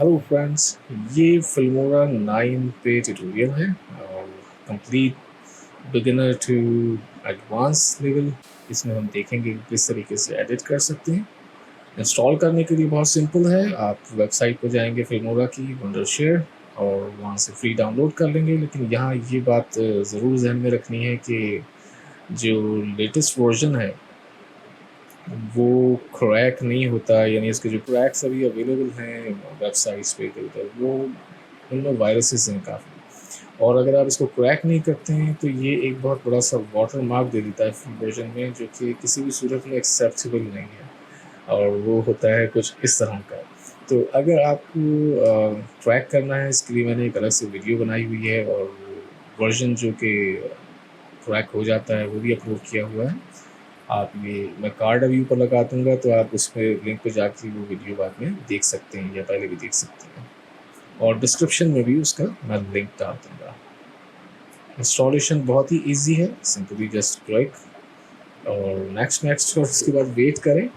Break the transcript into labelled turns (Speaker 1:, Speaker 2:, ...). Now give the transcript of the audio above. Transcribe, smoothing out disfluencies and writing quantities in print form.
Speaker 1: Hello friends, ये Filmora 9 पे tutorial है और complete beginner to advance level. इसमें हम देखेंगे कि किस तरीके से एडिट कर सकते हैं। इंस्टॉल करने के लिए बहुत सिंपल है, आप वेबसाइट पर जाएंगे फिल्मोरा की वंडरशेयर और वहाँ से फ्री डाउनलोड कर लेंगे। लेकिन यहाँ ये बात ज़रूर ध्यान में रखनी है कि जो लेटेस्ट वर्जन है वो क्रैक नहीं होता, यानी इसके जो क्रैक्स अभी अवेलेबल हैं वेबसाइट्स पे इधर उधर, वो उनमें वायरसेस हैं काफ़ी। और अगर आप इसको क्रैक नहीं करते हैं तो ये एक बहुत बड़ा सा वाटर मार्क दे देता है फुल वर्जन में, जो कि किसी भी सूरत में एक्सेप्टेबल नहीं है। और वो होता है कुछ इस तरह का। तो अगर आपको ट्रैक करना है, इसके लिए मैंने एक अलग से वीडियो बनाई हुई है और वर्जन जो कि क्रैक हो जाता है वो भी अपलोड किया हुआ है। आप ये मैं कार्ड अभी ऊपर लगा दूँगा, तो आप उस पे लिंक पे जाके वो वीडियो बाद में देख सकते हैं या पहले भी देख सकते हैं, और डिस्क्रिप्शन में भी उसका मैं लिंक डाल दूँगा। इंस्टॉलेशन बहुत ही ईज़ी है, सिंपली जस्ट क्लिक और नेक्स्ट और उसके बाद वेट करें